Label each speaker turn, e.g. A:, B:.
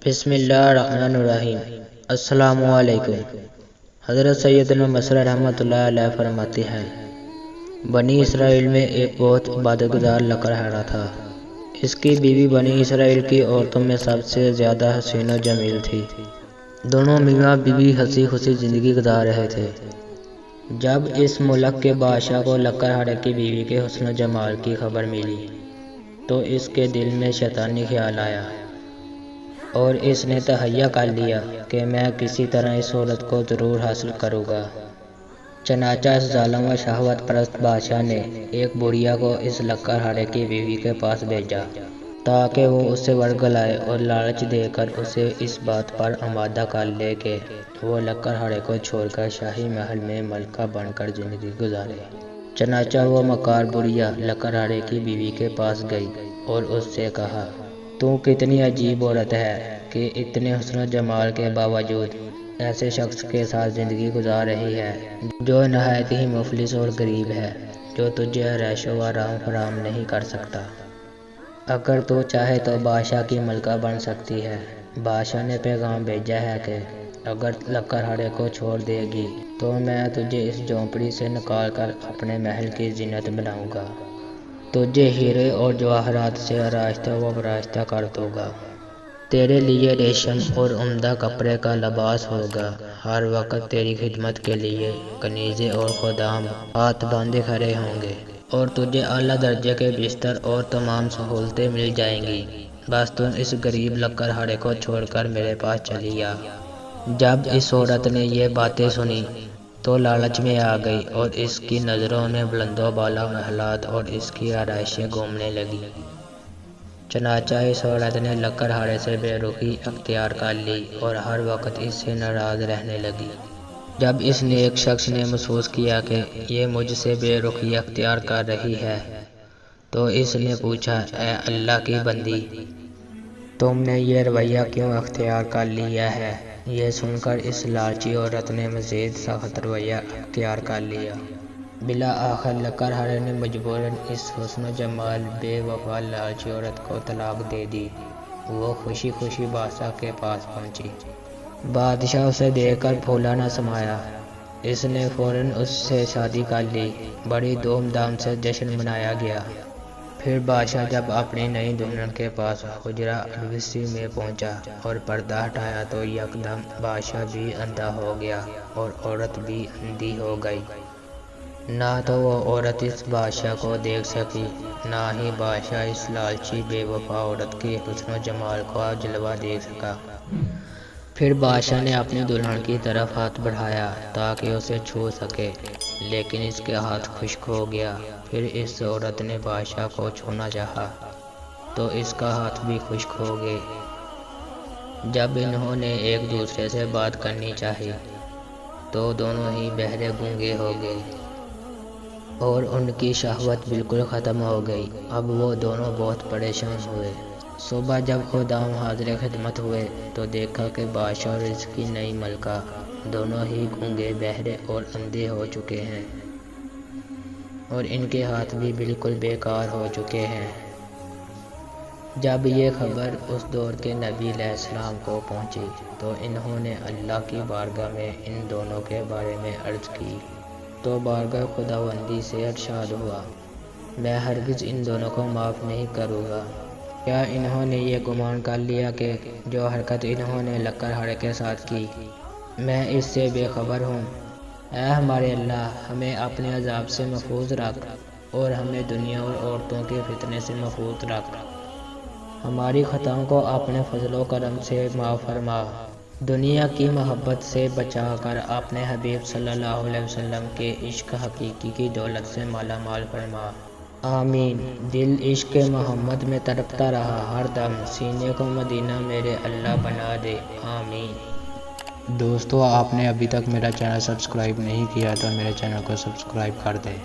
A: بسم اللہ الرحمن الرحیم۔ السلام علیکم۔ حضرت سیدنا مصر رحمۃ اللہ علیہ فرماتے ہیں، بنی اسرائیل میں ایک بہت عبادت گزار لکڑہارا تھا۔ اس کی بیوی بنی اسرائیل کی عورتوں میں سب سے زیادہ حسین و جمیل تھی۔ دونوں میاں بیوی ہنسی خوشی زندگی گزار رہے تھے۔ جب اس ملک کے بادشاہ کو لکڑہارے کی بیوی کے حسن و جمال کی خبر ملی تو اس کے دل میں شیطانی خیال آیا اور اس نے تہیہ کر لیا کہ میں کسی طرح اس عورت کو ضرور حاصل کروں گا۔ چنانچہ اس ظالم و شہوت پرست بادشاہ نے ایک بڑھیا کو اس لکڑہارے کی بیوی کے پاس بھیجا تاکہ وہ اسے ورگلائے اور لالچ دے کر اسے اس بات پر آمادہ کر لے کہ وہ لکڑہارے کو چھوڑ کر شاہی محل میں ملکہ بن کر زندگی گزارے۔ چنانچہ وہ مکار بڑھیا لکڑہارے کی بیوی کے پاس گئی اور اس سے کہا، تو کتنی عجیب عورت ہے کہ اتنے حسن و جمال کے باوجود ایسے شخص کے ساتھ زندگی گزار رہی ہے جو نہایت ہی مفلس اور غریب ہے، جو تجھے عیش و آرام فراہم نہیں کر سکتا۔ اگر تو چاہے تو بادشاہ کی ملکہ بن سکتی ہے۔ بادشاہ نے پیغام بھیجا ہے کہ اگر لکڑہارے کو چھوڑ دے گی تو میں تجھے اس جھونپڑی سے نکال کر اپنے محل کی زینت بناؤں گا، تجھے ہیرے اور جواہرات سے آراستہ و براستہ کر دوں گا، تیرے لیے ریشم اور عمدہ کپڑے کا لباس ہوگا، ہر وقت تیری خدمت کے لیے کنیزیں اور خدام ہاتھ باندھے کھڑے ہوں گے اور تجھے اعلیٰ درجے کے بستر اور تمام سہولتیں مل جائیں گی، بس تم اس غریب لکڑہارے کو چھوڑ کر میرے پاس چلی آ۔ جب اس عورت نے یہ باتیں سنی تو لالچ میں آ گئی اور اس کی نظروں میں بلند و بالا محلات اور اس کی آرائشیں گھومنے لگی۔ چنانچہ اس عورت نے لکڑہارے سے بے رخی اختیار کر لی اور ہر وقت اس سے ناراض رہنے لگی۔ جب اس نیک شخص نے محسوس کیا کہ یہ مجھ سے بے رخی اختیار کر رہی ہے تو اس نے پوچھا، اے اللہ کی بندی، تم نے یہ رویہ کیوں اختیار کر لیا ہے؟ یہ سن کر اس لالچی عورت نے مزید سخت رویہ اختیار کر لیا۔ بالآخر لکڑہارے نے مجبوراً اس حسن و جمال بے وفا لالچی عورت کو طلاق دے دی۔ وہ خوشی خوشی بادشاہ کے پاس پہنچی۔ بادشاہ اسے دیکھ کر پھولا نہ سمایا۔ اس نے فوراً اس سے شادی کر لی۔ بڑی دھوم دھام سے جشن منایا گیا۔ پھر بادشاہ جب اپنی نئی دلہن کے پاس حجرہ عروسی میں پہنچا اور پردہ ہٹایا تو یکدم بادشاہ بھی اندھا ہو گیا اور عورت بھی اندھی ہو گئی۔ نہ تو وہ عورت اس بادشاہ کو دیکھ سکی، نہ ہی بادشاہ اس لالچی بے وفا عورت کے حسن و جمال کا جلوہ دیکھ سکا۔ پھر بادشاہ نے اپنی دلہن کی طرف ہاتھ بڑھایا تاکہ اسے چھو سکے، لیکن اس کے ہاتھ خشک ہو گیا۔ پھر اس عورت نے بادشاہ کو چھونا چاہا تو اس کا ہاتھ بھی خشک ہو گئے۔ جب انہوں نے ایک دوسرے سے بات کرنی چاہی تو دونوں ہی بہرے گونگے ہو گئے اور ان کی شہوت بالکل ختم ہو گئی۔ اب وہ دونوں بہت پریشان ہوئے۔ صبح جب خدام حاضر خدمت ہوئے تو دیکھا کہ بادشاہ اور اس کی نئی ملکہ دونوں ہی گونگے، بہرے اور اندھے ہو چکے ہیں اور ان کے ہاتھ بھی بالکل بیکار ہو چکے ہیں۔ جب یہ خبر اس دور کے نبی علیہ السلام کو پہنچی تو انہوں نے اللہ کی بارگاہ میں ان دونوں کے بارے میں عرض کی تو بارگاہ خداوندی سے ارشاد ہوا، میں ہرگز ان دونوں کو معاف نہیں کروں گا۔ کیا انہوں نے یہ گمان کر لیا کہ جو حرکت انہوں نے لکڑہارے کے ساتھ کی میں اس سے بے خبر ہوں؟ اے ہمارے اللہ، ہمیں اپنے عذاب سے محفوظ رکھ اور ہمیں دنیا اور عورتوں کے فتنے سے محفوظ رکھ، ہماری خطاؤں کو اپنے فضل و کرم سے معاف فرما، دنیا کی محبت سے بچا کر اپنے حبیب صلی اللہ علیہ وسلم کے عشق حقیقی کی دولت سے مالا مال فرما، آمین۔ دل عشق محمد میں تڑپتا رہا ہر دم، سینے کو مدینہ میرے اللہ بنا دے، آمین۔
B: دوستو، آپ نے ابھی تک میرا چینل سبسکرائب نہیں کیا تو میرے چینل کو سبسکرائب کر دیں۔